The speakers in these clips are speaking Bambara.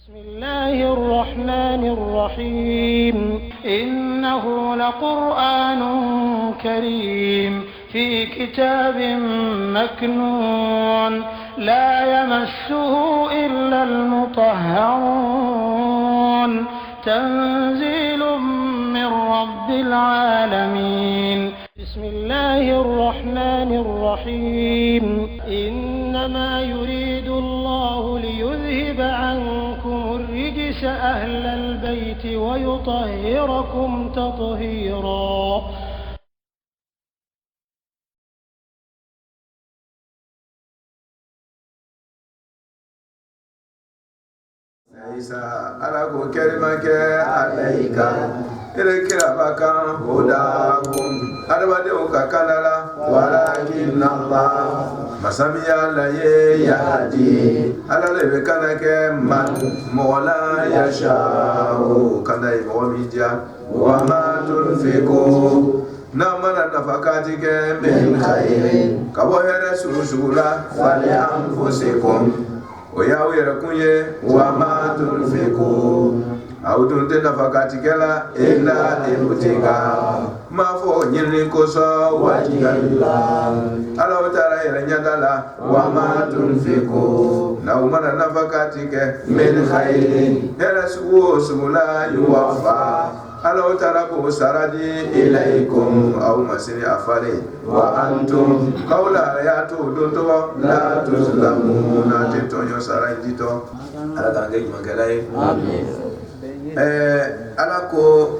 بسم الله الرحمن الرحيم إنه لقرآن كريم في كتاب مكنون لا يمسه إلا المطهرون تنزيل من رب العالمين بسم الله الرحمن الرحيم إنما يريد الله ليذهب عنكم الرجس أهل البيت ويطهركم تطهيرا. Isa alaku kelimake alaika irkirabaka hudakum arbadew kakala walakin Allah masamiya la ye yadi alale be kanake man mola yashau kanai momidia wa ma tunfiqu namana nafakati ke min khairin kabo here surusura fali anfusikum oya wera kunye wa ma tunfiqu awdun te nafakati kala illa ibutika ma fo nyini koso wajibilla ala utara ira nyadala wa ma tunfiqu na umana nafakati ke min khairin era suwo sumula yuwafa ala utara ko saradi ilaikum aw masiri afari wa antum qawla ayatu dunto la tuzlamuna titonyo sarajito ala gange magalai amin ala ko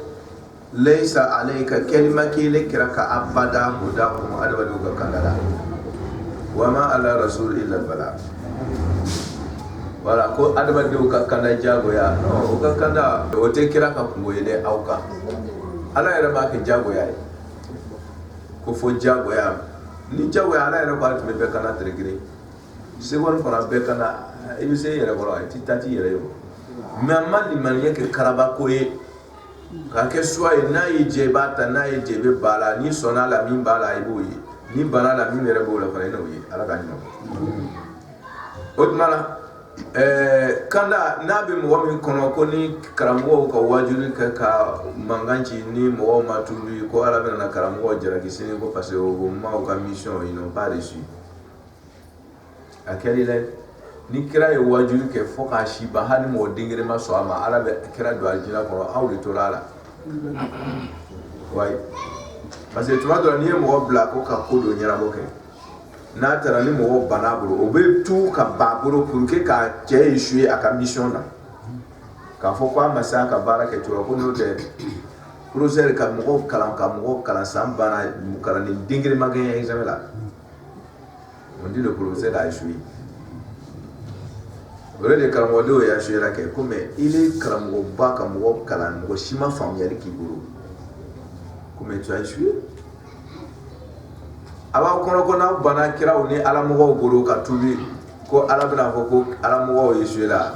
laysa alayka kalimaki likraka abada hudahum adwadu ka kandala wa ma ala rasul illa bala wala ko adwadu ka kanda jago ya no ka kanda o te kiraka ngoyede auka ala yara ma ke jago ya ko fo jago ya ni jago ya ala yara ko atme be kana tregre se won fara be kana ibi se yara ko ti tati yara yo mais man man yake karaba ko ye ka ke soye na yi jebata na yi jebe bala ni sona la min bala iboyi ni bala la min mere bola fara no yi ala ka no odmala kanda nabi mo min kono ko ni karamwo ko wajuri ka manganci ni mo matubi ko ala bena karamwo jara kisini ko parce au ma ka mission ils n'ont pas reçu akeli le ni kira ye wajuri ke fo ka shiba hani mo dingire ma so ama ala be kira do aljina ko awli to lala way parce que tu vas donner mo bla ko ka kodo nyara boke na tara ni mo banaburo o be tu ka baburo pour que ka je échouer à ka mission na ka fo kwa masaka baraka tu ko no de projet ka mo kala sambana mo kala ni dingire magaya examen là on dit le projet a échoué. Ore de karamodo ya shira ke kuma ile karamo ba kamo kalan go shima famiyar ki guru kuma tu ai shu aba kono na bana kira oni ala mo guru ka tubi ko ala bana ko ala mo yeshula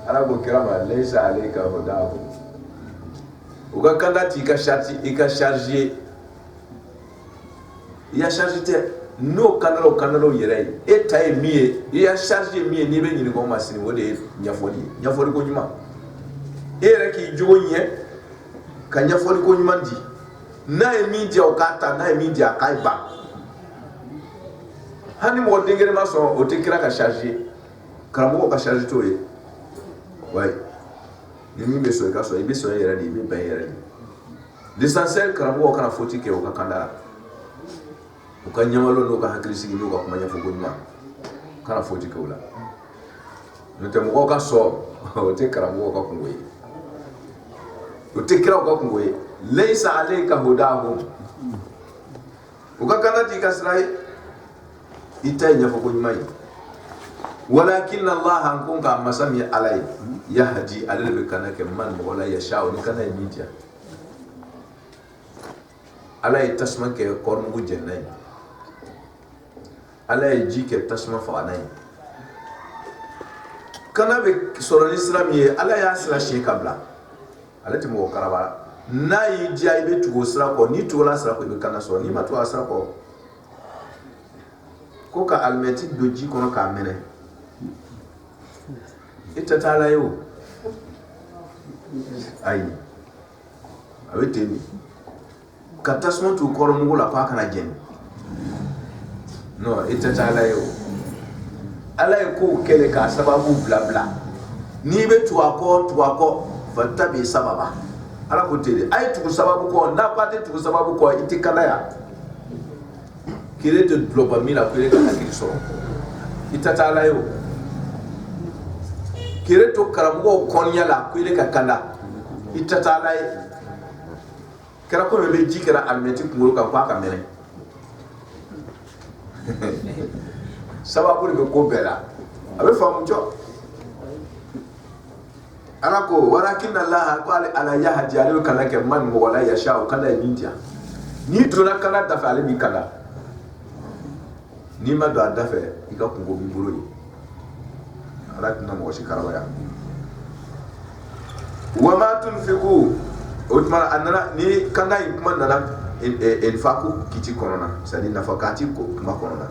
ala go kira ma laysa alayka hudahu uga kanda ti ka charge ya charge te no kanalo yere e tay miye ya charge miye ni be ni ko masini wode nyafoli ko nyuma e reki jogonye ka nyafoli ko nyuma di na e mi dia o kata na e mi dia kai ba hani mo dingere ma so o te kira ka charge karamo ka charge to e way ni mi be so ka so e be so yere di be ba yere l'essentiel karamo kana foti ke o ka kanda uka nyamalo no ka hakili sigi no ka kuma nyafo ko nyuma kana foti kawla nte mo ka so o te karamo ka kungoyi o te kira ka kungoyi laysa alayka hudahum uka kana ti kasrai ita nyafo ko nyuma walakin Allah hankun ka masami alai yahdi alal bikana ke man wala yasha ni kana media alai tasman ke kormu jennai ala ji ke tasma fa anai kana be soro islam ye ala ya sila she kabla ala ti mo karaba na yi ji ay be tugo sira ko ni to la sira ko be kana so ni ma to asira ko ka almeti doji kono ka mene itatala yo ayi abe teni katasmo tu koro mugula pa kana jen no itatala yo ala ko kele ka sababu bla bla ni be tuako fatabi sababa ala ko tele ay tu sababu ko na pate tu sababu ko itikala ya kire de dopamine la kire ka hakili so itatala yo kire to karamugo konya la kire ka kanda itatala yi kera ko be jikera almeti ngoro ka kwa ka mele sababu ni ko bela abe famu jo anako walakin allah qala ala yahdi alu kala ke man mo wala yasha kala ninja ni dona kala da fa ale bi kala ni ma do adafe ika kungo bi buru ni ala tuna mo shi karabaya wa ma tunfiqu utmana anana ni kanga ikuma nana faku kiti korona sadi nafakati ko kuma korona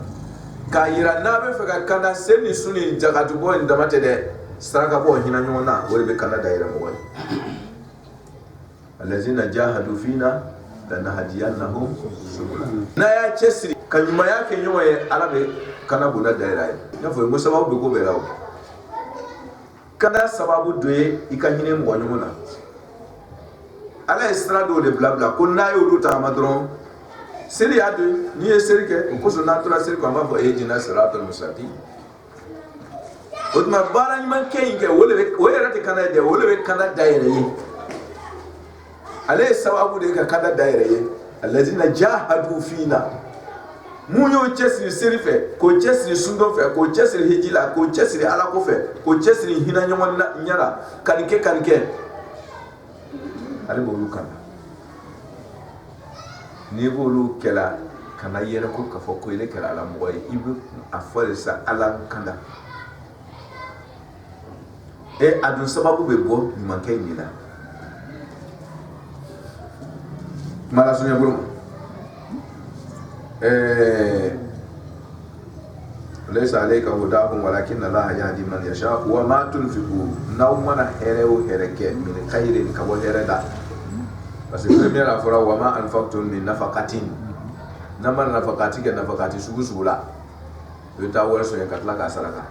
ka yira na be fega kanda seni suni jagatu bo ndamate de saraka bo hina nyona wori be kanda daira mo woni allazina jahadu fina lanahdiyannahum subula na ya chesri kanyuma yake nyoma ye alabe kana buna daira na fo mo sababu be ko be lawo kada sababu doye ikahine mo nyona ala estrado de blabla ko na yo luta madron seri adu ni eserike ko so natura seri ko mbafo ejina siratul mustaqim odma bara ni man kayinke wole rate kana de wole be kana daire yi ala sababu de ka kana daire yi allazina jahadu fina mu yo chesri serife ko chesri sundo fe ko chesri hijila ko chesri ala ko fe ko chesri hina nyama nyara kanike ale bolu kana ni bolu kela kana yere ko ka fo ko ile kala ala moy ibu afale sa ala kanda e adun sababu be bo ni manke ni la mala sunya bulu laysa alayka hudahum walakin Allah yahdi man yasha wa ma tunfiqu nawmana herew hereke min khairin ka bo hereda parce que première fois wa ma anfaqtum min nafaqatin naman nafaqati ke nafaqati sugusula yota wala so yakatla ka saraka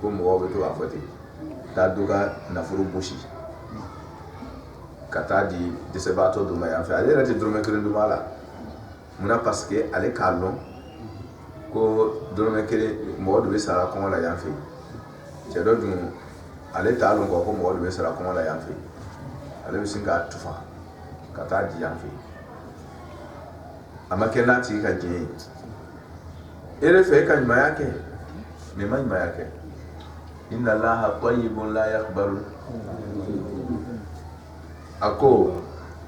ko mo wo to afati ta duga nafuru bushi kata di sebato do maya fa ale rati drome kren do mala muna parce que ale kalon ko drome kren mo do be sara ko la yanfi je do dum ale talon ko mo do be sara ko la yanfi ale be singa tufa kata di yanfi amakena ti ka je ere fe ka nyuma yake me ma nyuma yake inna allaha tayyibun la yaqbalu ako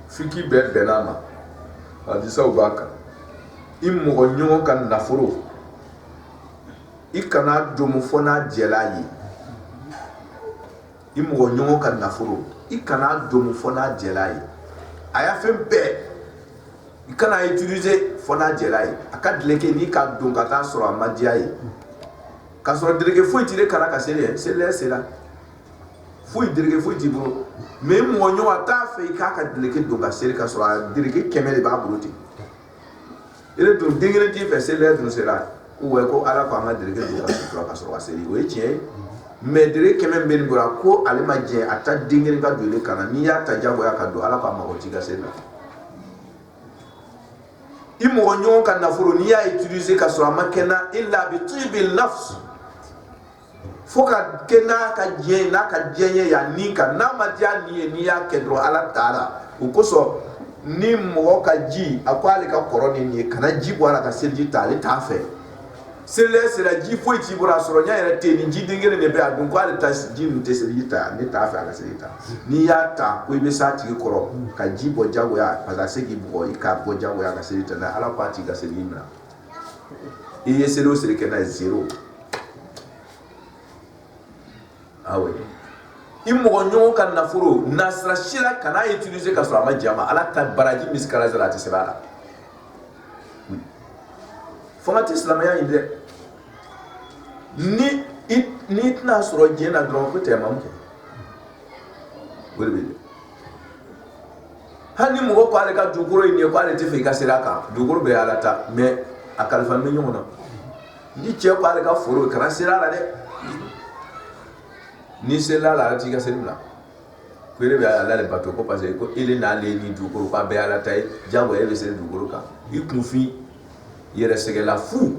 fiki benama hadisa ubaka immo nyongo kan nafuro ikana domo fona jelayi immo nyongo kan nafuro ikana domo fona jelayi aya fembe ikana utiliser fona jelayi akadleke ni ka don kata soro amadiayi ka soro direge fo itire kala ka sele sela fo direge fo itibro même mo nyo ata fe ka ka direge don ka sele ka soro direge kemele ba bruti ele don dingere ti fe sele don sela ou ko ala ko ama direge don ka soro sele we tie mais direge kemele ben bura ko ale ma je ata dingere ka do le kana ni ya ta jabo ya ka do ala ko ama ko tiga sele imo nyo kan na furo ni ya utiliser ka soro makena illa bi tibil nafs foka kena ka je na ka jenye ya nika na matia ni ya kedro ala taala ukoso ni mo ka ji akwale ka koroni ni kana ji bo ala ka selji tale tafe sele sele ji fo ti bora soro nya ere te ni ji dingere ne be adun ko ala ta ji mu te selji ta ni tafe ala selji ta ni ya ta ko be sa ti koro ka ji bo jago ya pasa segi bo ika bo jago ya ka selji ta na ala pa ti ga selji na iye selo sele kena zero awe imo nyo kan nafuro nasra shira kana utiliser ka so ama jama ala ta baraji miskala zalati sebala fomati islamaya inde ni ni tɛna sɔrɔ diɲɛ na dɔrɔn ko tɛmɛ mun kɛ o de bɛ yen hali ni mɔgɔ ko ale ka dugukolo in ye ko ale tɛ fɛ i ka sira kan dugukolo bɛ ala ta mais a kalifalen bɛ ɲɔgɔn na ni cɛ ko ale ka foro kana sira la dɛ ni sera la ale t'i ka sira bila ko ele bɛ ala de bato ko parce que ko ele n'ale ni dugukolo k'a bɛɛ ala ta ye jago ele bɛ sira dugukolo kan i kunfin yɛrɛ sɛgɛla fu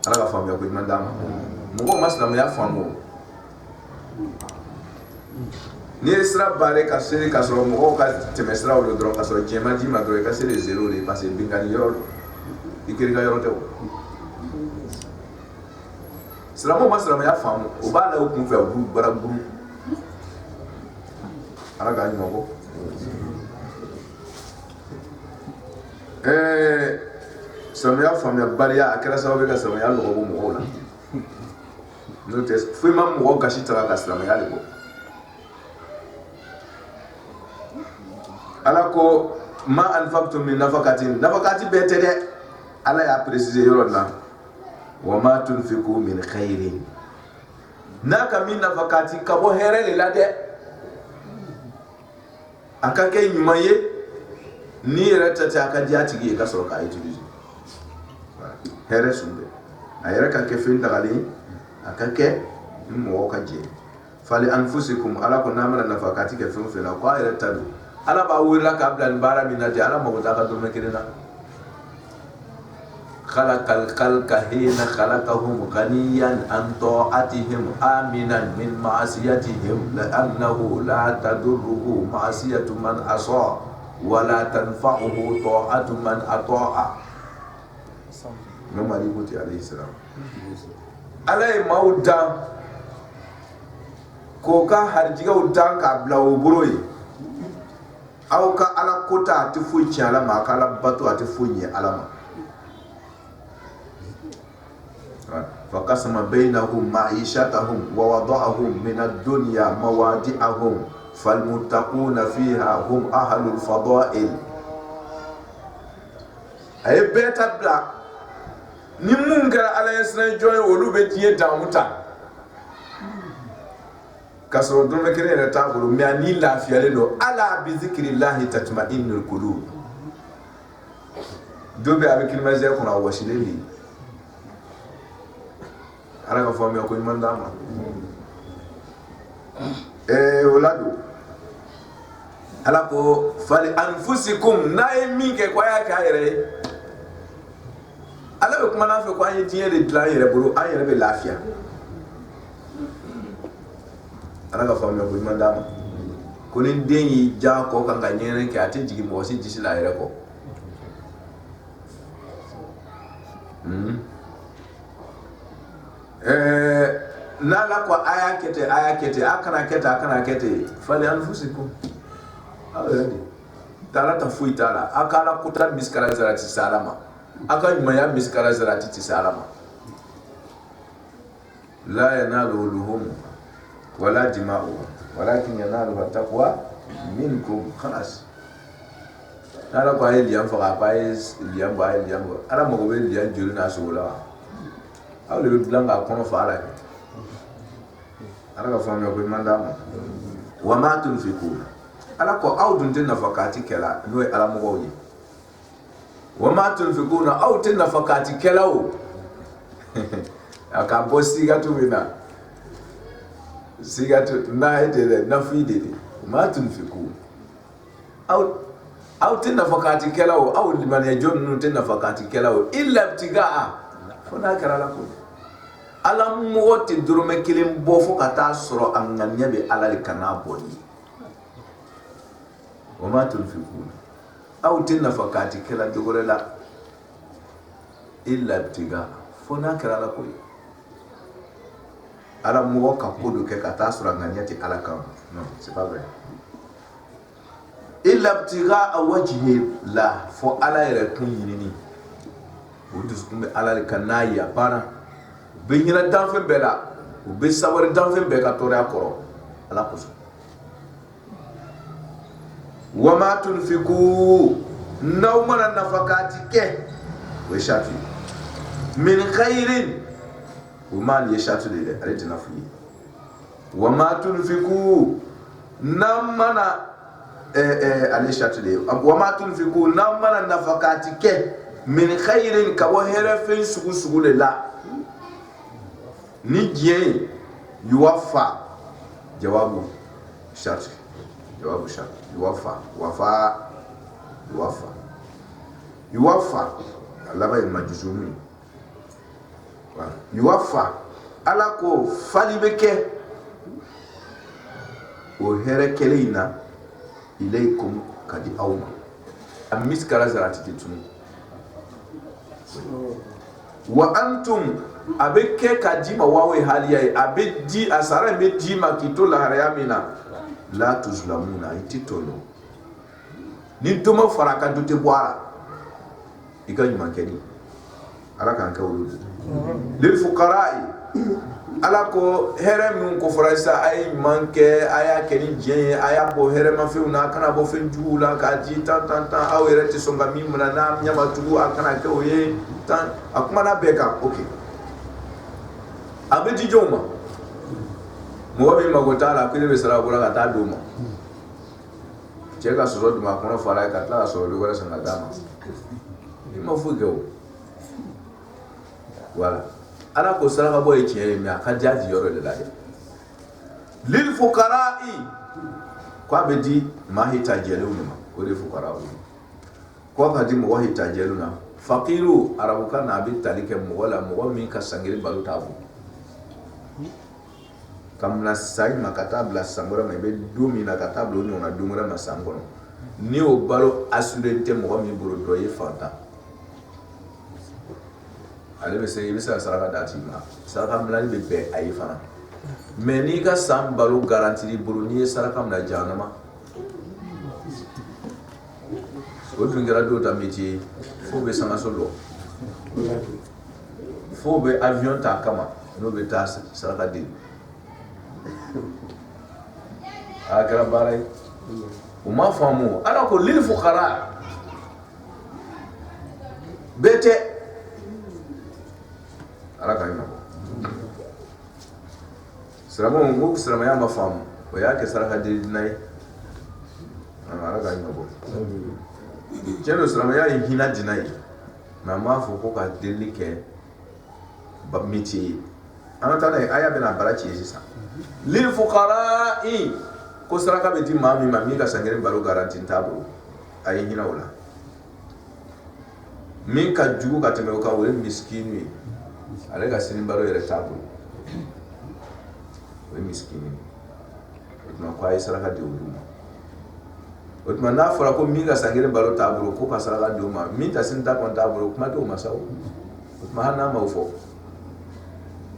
ala ka faamuya ko ɲuman d'a ma mɔgɔw ma silamɛya faamu ni ye sira baare ka seri ka sɔrɔ mɔgɔw ka tɛmɛ siraw lo dɔrɔn ka sɔrɔ diɲɛ ma d'i ma dɔrɔn i ka seri zéro de parce que binkani yɔrɔ i kiri ka yɔrɔ tɛ o silamɛw ma silamɛya faamu o b'a la o kun fɛ buru bara buru ala k'a ɲuman ko silamɛya faamuya baliya a kɛra sababu ka silamɛya nɔgɔ bɔ mɔgɔw la n'o tɛ foyi ma mɔgɔ gasi taga ka silamɛya de bɔ ala ko ma anfaqtum min nafaqatin nafaqati bɛɛ tɛ dɛ ala y'a préciser yɔrɔ la wa ma tunfiqu min khairin n'a ka min nafaqati ka bɔ hɛrɛ de la dɛ a ka kɛ ɲuman ye ni yɛrɛ tɛ a ka diya tigi ye ka sɔrɔ k'a utiliser hɛrɛ sun bɛ a yɛrɛ ka kɛ fɛn dagalen a ka kɛ ni mɔgɔw ka jɛ fali anfusikum ala ko n'a mana nafaqati kɛ fɛn o fɛn na ko a yɛrɛ ta don ala b'a wulila k'a bila nin baara min na ten ala mago t'a ka dɔrɔmɛ kelen na khalaqal khalqa hina khalaqahum ghaniyan an ta'atihim aminan min ma'asiyatihim la'annahu la tadurruhu ma'asiyatu man asa wa la tanfa'uhu ta'atu man ata'a Imam Buti alayhi salam ala ye maaw dan k'o ka harijigaw dan k'a bila o bolo ye aw ka ala kota a tɛ foyi tiɲɛ ala ma a ka ala bato a tɛ foyi ɲɛ ala ma فقسم بينهم معيشتهم ووضعهم من الدنيا موادعهم فالمتقون فيها هم أهل الفضائل أي بيت أبلا نمونغر على يسنا جوي ولو بيتيه داموتا كسر دون كريه نتابلو مياني لا فيالو ألا بذكر الله تطمئن القلوب دوبي أبي كلمة زي كنا وشيلي ala ka faamuya ko ɲuman d'a ma o la don ala ko fali anfusikum n'a ye min kɛ ko a y'a kɛ a yɛrɛ ye ala bɛ kuma n'a fɛ ko an ye diɲɛ de dilan an yɛrɛ bolo an yɛrɛ bɛ lafiya ala ka faamuya ko ɲuman d'a ma ko ni den y'i ja kɔ kan ka ɲɛgɛnɛ kɛ a tɛ jigin mɔgɔ si disi la a yɛrɛ kɔ n'ala ko aya kete akana kete fali anfusikum already dala ta fuyi tala akala kuta miskara zarati salama aka ɲumanya miskara zarati ti salama la yanalu luhum wala dima'u walakin yanalu taqwa minkum khalas ala ko ay liam faga bay liam bay liam ala mo be liam juri na sola awle be blanga kono fa ala ka fami ko manda wa ma tunfiqu ala ko awdun tin nafaqati kala no ala mo goyi wa ma tunfiquna aw tin nafaqati kala o aka bosi gatu bina sigatu na ite na fide ma tunfiqu aw tin nafaqati kala o aw liman yajun tin nafaqati kala o illa ibtigaa fona kala la ko ala mo te dorome kelen bo fo kata soro an nganya be ala le kana boni wa ma tunfiquna aw tin nafaqati kala dogorela illa ibtigaa fona kala la ko ala mo ka kodo ke kata soro an nganya ti ala kan non c'est pas vrai illa ibtigaa wajhi la fo ala yere kun yinini o dusukun be ala le kana ya para be nyina danfe bela o be sawari danfe be ka tore akoro ala ko wa ma tunfiqu nawma nafaqati ke we shafi min khairin وما يشاتو دي عليتنا فيه وما تنفقوا نمنا علي شاتو دي وما تنفقوا نمنا نفقاتك من خير كوهر في سغو لا نجي يوفى جواب شرط يوفى الله باي مجزومي يوفى على كو فالي بكي وهركلينا إليكم كدي أوما أميس كرازرات تتوني وأنتم أبكي كديما واوي حاليا أبدي أسارة بديما كتو لهريامنا لا تظلمون أيتيتونو نتوما فراكا دوتي بوارا إيكا يمانكني على كان كولود للفقراء ala ko here min ko farasa ay manke aya keni je aya bo here ma fi una kana bo fen jula ka ji tan aw yerati songa mi muna na nyama tugu akana ke oye tan akuma na beka okay abedi joma mo be magota la kile be sara bura ka ta doma je ka so do ma kono fara ka ta so do wala sanga dama ni ma fu go wala ala ko saraka boy tiere mi aka jaji yoro de la lil fuqara'i ko abedi ma hitajeluna ko de fuqara'u ko kadi mo hitajeluna faqiru arabuka na bi talike mo wala mo mi ka sangiri balutabu kamna sai makatabla sangora mebe dumi na katablo ni ona dumura masangono ni o balo assurente mo mi buru doye fanta ale be sey bisa saraka dati ma saraka mlani be be ayi fana mais ni ka sam balo garantie buru ni saraka mla janama o dungara do ta métier fo be sama solo fo be avion ta kama no be ta saraka di akara baray uma famu ala ko lil fuqara bete ala ka ina sirama ngo sirama ya mafamu o ya ke saraka di nai ala ka ina bo jeno sirama ya hina dinai mama fo ko ka delike ba miti ana tana aya bena barachi yesa lil fuqara'i ko saraka be di mami ka sangere baro garanti tabo ay hina wala min ka jugu ka teme ka wore miskini ale ga sini baro yere tabo we miskini no ko ay saraka de wuduma otma na fara ko min ga sangere baro tabo ko ka saraka de ma min ta sin ta kon tabo kuma to masaw otma hana ma ufo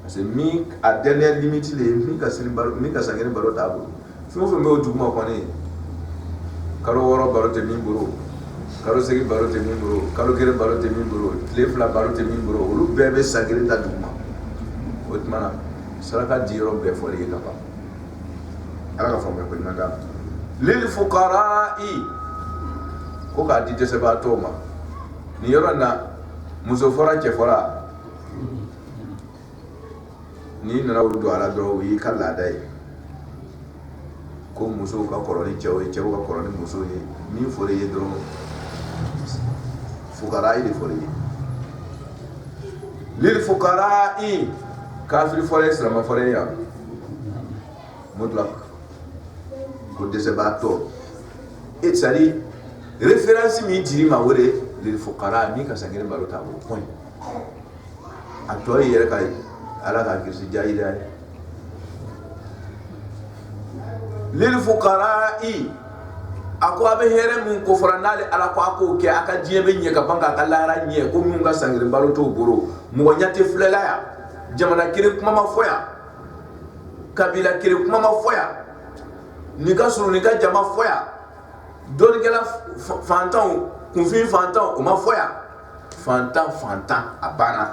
parce que mi a dernière limite les mi ka sini baro mi ka sangere baro tabo fo me o duguma ko ne karo woro baro te min buro karo segi baro te min buro karo gere baro te min buro lefla baro te min buro olu bebe sangere ta duguma otmana saraka diro be fo le kapa ala ka fo me ko nanda lil fuqara'i ko ka di de se ba toma ni yoro na muso fora ke fora ni na do ala do wi kala dai ko muso ka koroni cewe ka koroni muso ye min fore ye dron fuqara'i de fore lil fuqara'i kafir fore islam fore ya mutlaq ko de sebato et sari référence mi diri ma wore lil fuqara mi ka sangere balota bo point atoy yere kay ala ka kirsi jayida lil fuqara'i ako abe here mun ko foranale ala ko ako ke aka jiebe nye ka banga kallara nye ko mun ga sangre baloto boro mo nyate flela ya jamana kire kuma ma foya kabila kire kuma ma foya ni ka suru ni ka jama foya don gela fantan kun fi fantan o ma foya fantan abana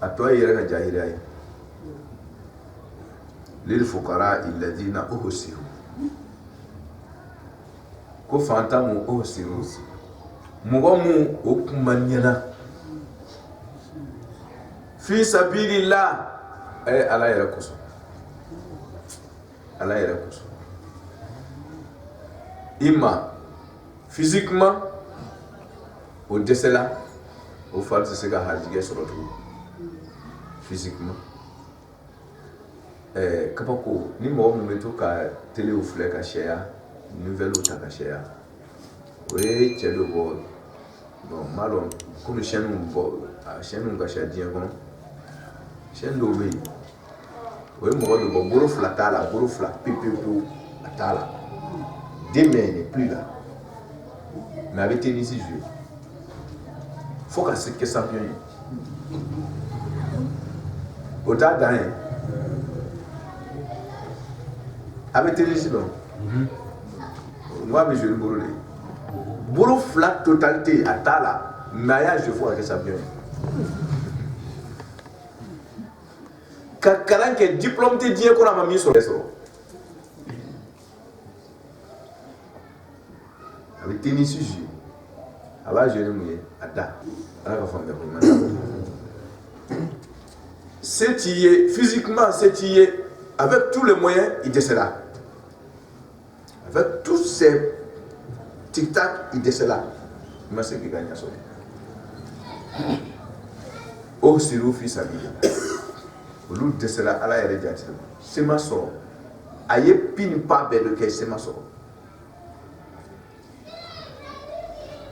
atoy yere ka jahira ay lil fuqara alladhina uhsiru ko fantan mu uhsiru mugo mu o kumanyana fi sabilillah ala yɛrɛ kosɔn ala yɛrɛ kosɔn i ma physiquement o dɛsɛla o fari tɛ se ka harijigɛ sɔrɔ tugun physiquement kabako ni mɔgɔ min bɛ to ka telew filɛ ka sɛya nouvelles ta ka sɛya o ye cɛ dɔ bɔ bon n b'a dɔn komi chaîne ka sɛya diɲɛ kɔnɔ chaîne dɔw bɛ yen o ye mɔgɔ dɔ bɔ bolo fila t'a la bolo fila pewu a t'a la des mains n'est plus là mais a bɛ tennis jouer fo ka se kɛ champion ye o t'a dan ye a bɛ tennis dɔn n ko a bɛ jouer ni bolo de ye bolo fila totalité a t'a la mais a y'a jouer fo ka kɛ champion ye ka kalan kɛ diplôme tɛ diɲɛ kɔnɔ a ma min sɔrɔ a bɛ tennis jouer a b'a jouer ni mun ye a da ala ka faamuya ko ɲuman se t'i ye physiquement se t'i ye avec tous les moyens il dɛsɛra avec tous ces tic-tac il dɛsɛra i ma se k'i ka ɲɛ sɔrɔ o siriw fi sabilillah olu dɛsɛra ala yɛrɛ jati ma se ma sɔrɔ a ye pi ni pa bɛɛ de kɛ se ma sɔrɔ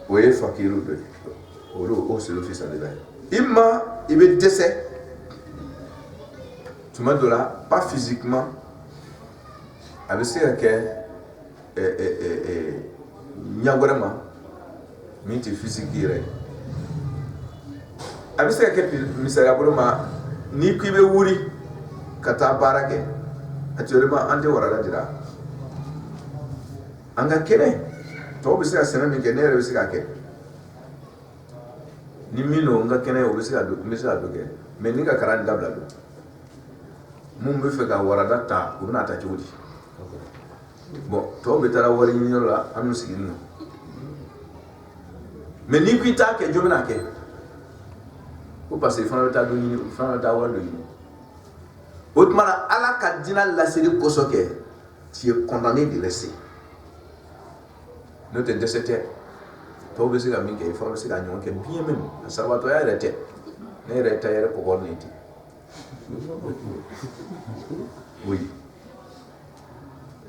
o ye fakiru dɔ ye o siriw fi sabilillah i ma i bɛ dɛsɛ tuma dɔ la pas physiquement a bɛ se ka kɛ ɲɛ wɛrɛ ma min tɛ physique yɛrɛ ye a bɛ se ka kɛ misaliya bolo ma n'i ko i bɛ wuli ka taa baara kɛ actuellement an tɛ warada dira an ka kɛnɛ tɔw bɛ se ka sɛnɛ min kɛ ne yɛrɛ bɛ se k'a kɛ ni min don n ka kɛnɛ o bɛ se ka don n bɛ se ka don kɛ mais ni ka kalan dabila don mun bɛ fɛ ka warada ta u bɛna ta cogo di bon tɔw bɛ taa wari ɲini yɔrɔ la an bɛ sigi nin nɔ mais n'i ko i t'a kɛ jɔn bɛna kɛ ko parce que fana bɛ taa dɔ ɲini fana bɛ taa wari dɔ ɲini o tuma na ala ka diinɛ laseli kosɔn kɛ tu es condamné de rester n'o tɛ dɛsɛ tɛ tɔw bɛ se ka min kɛ i fana bɛ se ka ɲɔgɔn kɛ bien même a sarabatɔya yɛrɛ tɛ ne yɛrɛ ta yɛrɛ kɔkɔ ne ten oui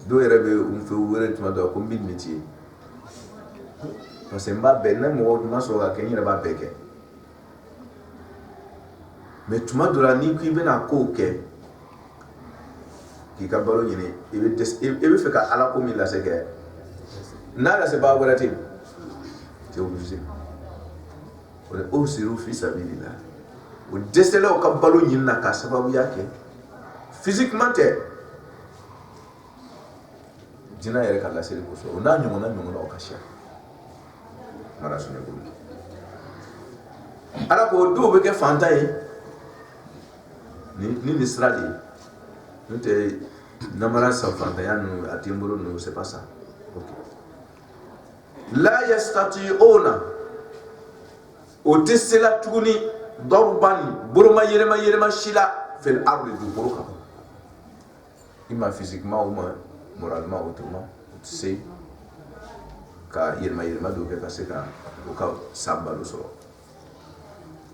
dɔw yɛrɛ bɛ n fɛ wɛrɛ tuma dɔ ko n bɛ métier parce que n b'a bɛɛ ne mɔgɔ ma sɔrɔ ka kɛ n yɛrɛ b'a bɛɛ kɛ mais tuma dɔ la n'i ko i bɛna kow kɛ k'i ka balo ɲini i bɛ fɛ ka ala ko min lase kɛ n'a lasebaga wɛrɛ tɛ yen tu es obligé o siriw fi sabilillah o dɛsɛlaw ka balo ɲini na k'a sababuya kɛ physiquement tɛ diinɛ yɛrɛ ka laseli kosɔn o n'a ɲɔgɔnnaw ka ca mara sunɛ bolo ala ko o dɔw bɛ kɛ fantan ye ni nin sira de ye n'o tɛ namara san fantanya ninnu a tɛ n bolo ninnu c'est pas ça ok la yastati'una o tɛ se la tuguni darban boloma yɛlɛma si la fil ardi dugukolo kan i ma physiquement ou ma moralement autrement o tɛ se ka yɛlɛma dɔ kɛ ka se ka o ka san balo sɔrɔ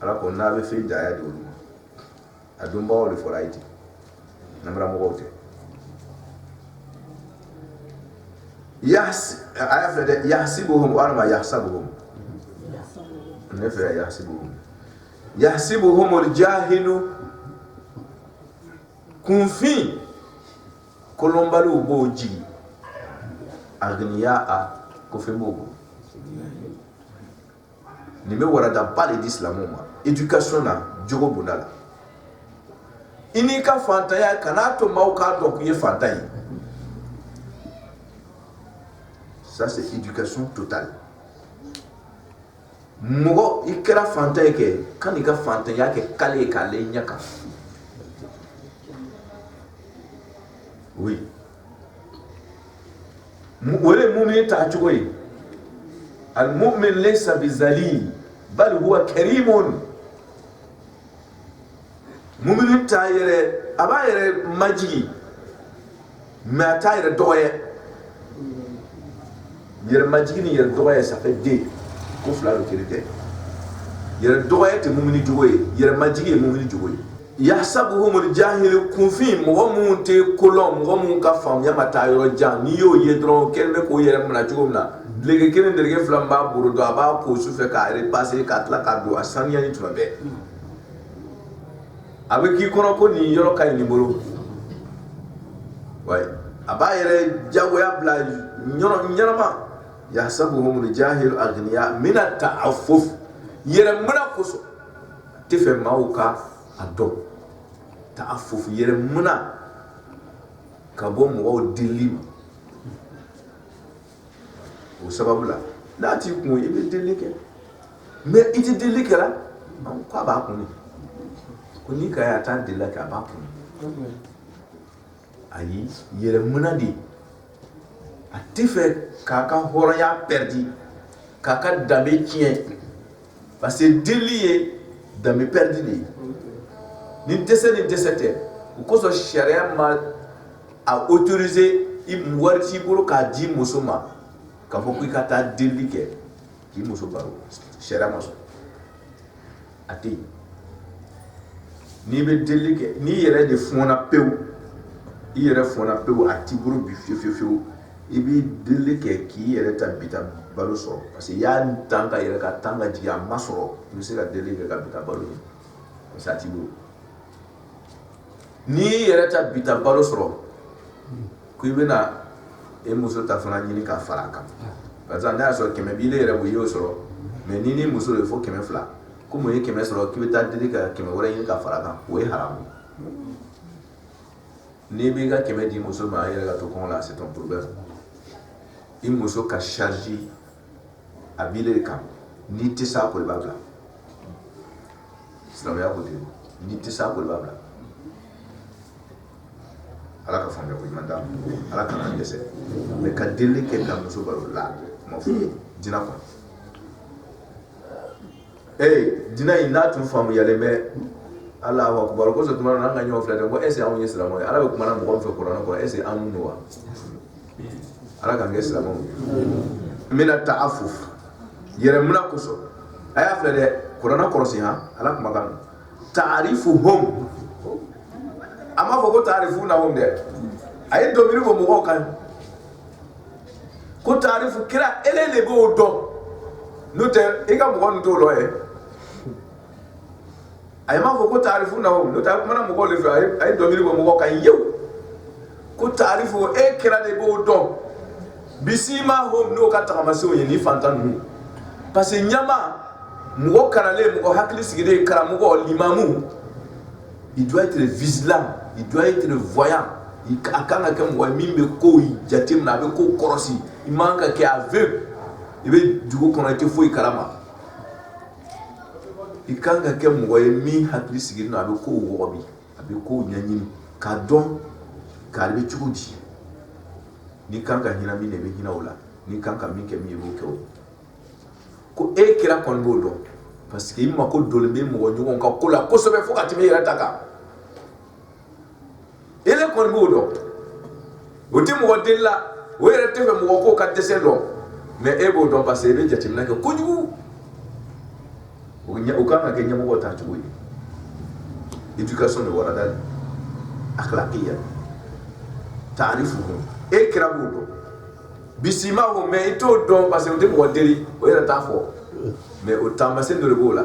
ala ko n'a bɛ fɛn daya di olu ma a donbagaw de fɔra ye ten namaramɔgɔw tɛ a y'a filɛ dɛ yahsibuhum walima yahsabuhum ne fɛ yahsibuhum aljahilu kunfin kolonbaliw b'o jigi agniya ko fɛn b'o bolo nin bɛ waradaba de di silamɛw ma éducation na jogo bunda la i n'i ka fantanya kan'a to maaw k'a dɔn k'i ye fantan ye ça c'est éducation totale mɔgɔ i kɛra fantan ye kɛ ka n'i ka fantanya kɛ kale ye k'ale ɲɛ kan oui o de ye mumin ta cogo ye al-mu'min laysa bizalil bal huwa karimun mumini ta yɛrɛ a b'a yɛrɛ majigi mais a t'a yɛrɛ dɔgɔya yɛrɛ majigi ni yɛrɛ dɔgɔya ça fait deux ko fila de kelen tɛ yɛrɛ dɔgɔya tɛ mumini jogo ye yɛrɛ majigi ye mumini jogo ye yahsabuhumul jahil kunfin mɔgɔ mun tɛ kolɔn mɔgɔ mun ka faamuya ma taa yɔrɔ jan n'i y'o ye dɔrɔn kelen bɛ k'o yɛrɛ minɛ cogo min na duloki kelen duloki fila min b'a bolo dɔn a b'a ko sufɛ k'a repasser k'a tila k'a don a sanuya ni tuma bɛɛ a bɛ k'i kɔnɔ ko nin yɔrɔ ka ɲi nin bolo a b'a yɛrɛ jagoya bila ɲɛnama yahsabuhumul jahil aghniya mina ta'affuf yɛrɛ minɛ kosɔn a tɛ fɛ maaw ka a dɔn ta'affuf yɛrɛ minɛ ka bɔ mɔgɔw deli ma o sababu la n'a t'i kun i bɛ deli kɛ mais i tɛ deli kɛra ko a b'a kun ko n'i ka ye a t'a deli kɛ a b'a kun ayi yɛrɛ minɛ de a tɛ fɛ k'a ka hɔrɔnya pɛridi k'a ka danbe tiɲɛ parce que deli ye danbe pɛridi de ye ni dɛsɛ tɛ o kosɔn sariya ma a autoriser wari t'i bolo k'a di muso ma k'a fɔ ko i ka taa deli kɛ k'i muso baro sariya ma sɔn a tɛ yen n'i bɛ deli kɛ n'i yɛrɛ de fɔnna pewu i yɛrɛ fɔnna pewu a t'i bolo bi fiyewu i b'i deli kɛ k'i yɛrɛ ta bita balo sɔrɔ parce que i y'a tan ka yɛrɛ ka tan ka jigin a ma sɔrɔ i bɛ se ka deli kɛ ka bita balo ye parce que a t'i bolo n'i yɛrɛ ta bita balo sɔrɔ ko i bɛna e muso ta fana ɲini k'a fara a kan parce que n'a y'a sɔrɔ 100 b'i le yɛrɛ bɔ i y'o sɔrɔ mais n'i ni muso de fo 200 ko mun ye 100 sɔrɔ k'i bɛ taa deli ka 100 wɛrɛ ɲini k'a fara a kan o ye haramu n'i b'i ka 100 di muso ma a yɛrɛ ka to kɔngɔ la c'est ton problème i muso ka charge a b'i le kan n'i tɛ s'a kɔ i b'a bila silamɛya ko ten n'i tɛ s'a kɔ i b'a bila ala ka faamuya ko ɲuman d'a ma ala kana an dɛsɛ mais ka deli kɛ ka muso baro la ma fɔ dina kɔnɔ dina in n'a tun faamuyalen bɛ Allahu akbar ko tuma na an ka ɲɔgɔn filɛ dɛ ko est ce que anw ye silamɛw ye ala bɛ kuma na mɔgɔ min fɛ kuranɛ kɔnɔ est ce que anw don wa ala k'an kɛ silamɛw ye n bɛna ta'affuf yɛrɛ minɛ kosɔn a y'a filɛ dɛ kuranɛ kɔrɔsi ala kumakan ta'arifuhum a m'a fɔ ko ta'arifunahum dɛ a ye dɔnkili bɔ mɔgɔw kan ko ta'arifu kira ele de b'o dɔn n'o tɛ i ka mɔgɔ ninnu t'o lɔ ye a ye m'a fɔ ko ta'arifunahum n'o tɛ a kumana mɔgɔw de fɛ a ye dɔnkili bɔ mɔgɔw kan yewu ko ta'arifu e kira de b'o dɔn bisimahum n'o ka tagamasenw ye ni fantan ninnu parce que ɲama mɔgɔ kalanlen mɔgɔ hakili sigilen karamɔgɔ limamu il doit être vigilant il doit être voyant a kan ka kɛ mɔgɔ min bɛ kow jateminɛ a bɛ kow kɔrɔsi i man ka kɛ aveugle i bɛ dugu kɔnɔ i tɛ foyi kalama i kan ka kɛ mɔgɔ ye min hakili sigilen don a bɛ kow wɔgɔbi a bɛ kow ɲɛɲini k'a dɔn k'a bɛ cogo di n'i kan ka hinɛ min de bɛ hinɛ o la n'i kan ka min kɛ min ye i b'o kɛ o ko e kira kɔni b'o dɔn parce que i mako donnen bɛ mɔgɔ ɲɔgɔn ka ko la kosɛbɛ fo ka tɛmɛ i yɛrɛ ta kan ele kɔni b'o dɔn o tɛ mɔgɔ deli la o yɛrɛ tɛ fɛ mɔgɔ ko ka dɛsɛ dɔn mais e b'o dɔn parce que i bɛ jateminɛ kɛ kojugu o kan ka kɛ ɲɛmɔgɔ ta cogo ye éducation de waradali akhlaqiya ta'arifuhum e kira b'o dɔn bisimahum mais i t'o dɔn parce que o tɛ mɔgɔ deli o yɛrɛ t'a fɔ mais o taamasen dɔ de b'o la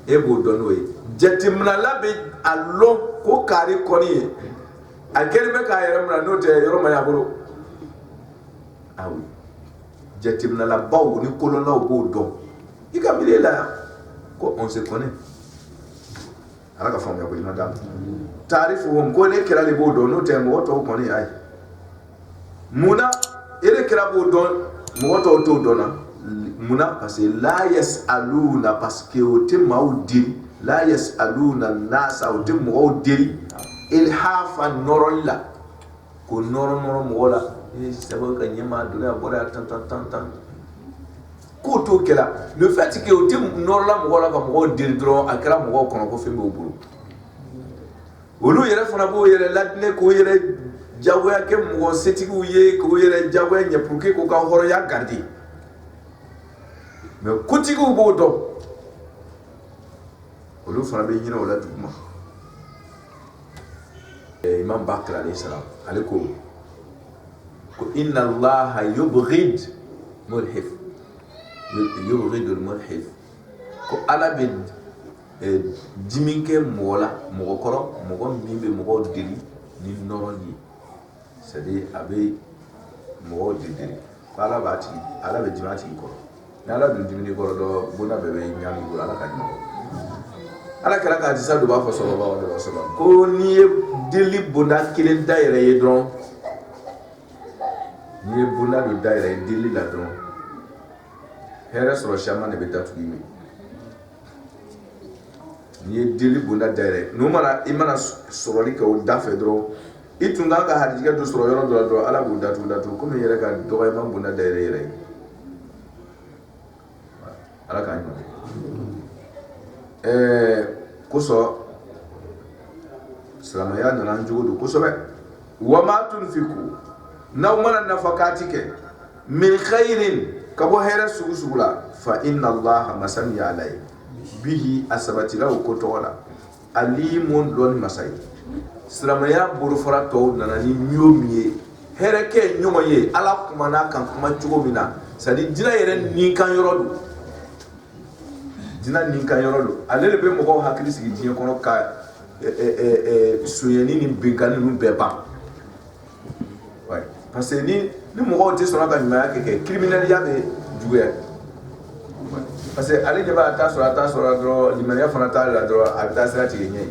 e b'o dɔn n'o ye jateminɛla bɛ a lɔn ko kaari kɔni ye a kɛlen bɛ k'a yɛrɛ minɛ n'o tɛ yɔrɔ ma y'a bolo awi jateminɛlabaw ni kolonnaw b'o dɔn i ka miiri la ko on se connaît ala ka faamuya ko ɲuman d'a ma ta'arifuhum ko ne kira de b'o dɔn n'o tɛ mɔgɔ tɔw kɔni ayi munna e de kira b'o dɔn mɔgɔ tɔw t'o dɔn na munna parce que la yas'aluna parce que o tɛ maaw deli la yas'aluna nasa o tɛ mɔgɔw deli ilhafa nɔrɔli la ko nɔrɔ mɔgɔ la sababu ka ɲɛmaa dɔ a bɔra yan tan k'o t'o kɛla le fait que o tɛ nɔrɔla mɔgɔ la ka mɔgɔw deli dɔrɔn a kɛra mɔgɔw kɔnɔ ko fɛn b'o bolo olu yɛrɛ fana b'o yɛrɛ ladinɛ k'o yɛrɛ jagoya kɛ mɔgɔ setigiw ye k'o yɛrɛ jagoya ɲɛ pour que k'o ka hɔrɔnya garder mais kotigiw b'o dɔn olu fana bɛ ɲinɛ o la duguma imam Bakr alayhi salam ale ko inna allaha yubghid mulhif yubghidul mulhif ko ala bɛ dimi kɛ mɔgɔ la mɔgɔ kɔrɔ mɔgɔ min bɛ mɔgɔw deli ni nɔrɔli c'est-à-dire a bɛ mɔgɔw deli ko ala b'a tigi ala bɛ dimi a tigi kɔrɔ ni ala dun dimini kɔrɔ dɔ bona bɛɛ bɛ ɲami bolo ala ka ɲɔgɔn ala kɛra k'a disa dɔ b'a fɔ sallallahu alaihi wasallam ko n'i ye deli bonda kelen da yɛrɛ ye dɔrɔn n'i ye bonda dɔ da yɛrɛ ye deli la dɔrɔn hɛrɛ sɔrɔ caman de bɛ datugu i min n'i ye deli bonda da yɛrɛ n'o mana i mana sɔrɔli kɛ o da fɛ dɔrɔn i tun kan ka harijigɛ dɔ sɔrɔ yɔrɔ dɔ la dɔrɔn ala b'o datugu komi i yɛrɛ ka dɔgɔyama bonda da yɛrɛ yɛrɛ ye ala k'an ɲɔgɔn kosɔn silamɛya nana an jogo don kosɛbɛ wa ma tunfiku n'aw mana nafakati kɛ min khairin ka bɔ hɛrɛ sugu sugu la fa inna allaha masami ala ye bihi a sabatila o ko tɔgɔ la alimun dɔɔni masa ye silamɛya bolofara tɔw nana ni miyo min ye hɛrɛ kɛ ɲɔgɔn ye ala kumana kan kuma cogo min na c'est à dire jinɛ yɛrɛ nin kan yɔrɔ don jinɛ nin kan yɔrɔ don ale de bɛ mɔgɔw hakili sigi diɲɛ kɔnɔ ka soɲɛni ni binkani ninnu bɛɛ ban parce que ni mɔgɔw tɛ sɔn ka ɲumanya kɛ criminellement bɛ juguya parce que ale ɲɛ b'a ta sɔrɔ dɔrɔn limaniya fana t'ale la dɔrɔn a bɛ taa sira tigɛ ɲɛ ye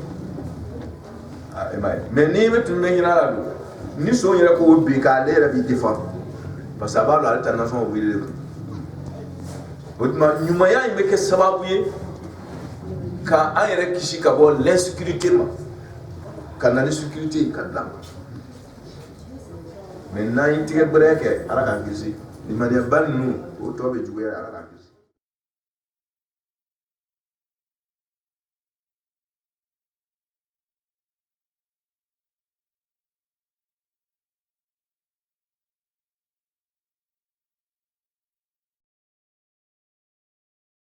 mais n'i bɛ tun bɛ ɲin'a la don ni so yɛrɛ k'o bin k'ale yɛrɛ b'i défendre parce que a b'a dɔn ale ta nasɔn wuli de don o tuma ɲumanya in bɛ kɛ sababu ye ka an yɛrɛ kisi ka bɔ l'insécurité ma ka na ni sécurité ka dilan mais n'an ye tigɛ bɛrɛ kɛ ala k'an kisi limaniya ba ninnu o tɔ bɛ juguya ala k'an kisi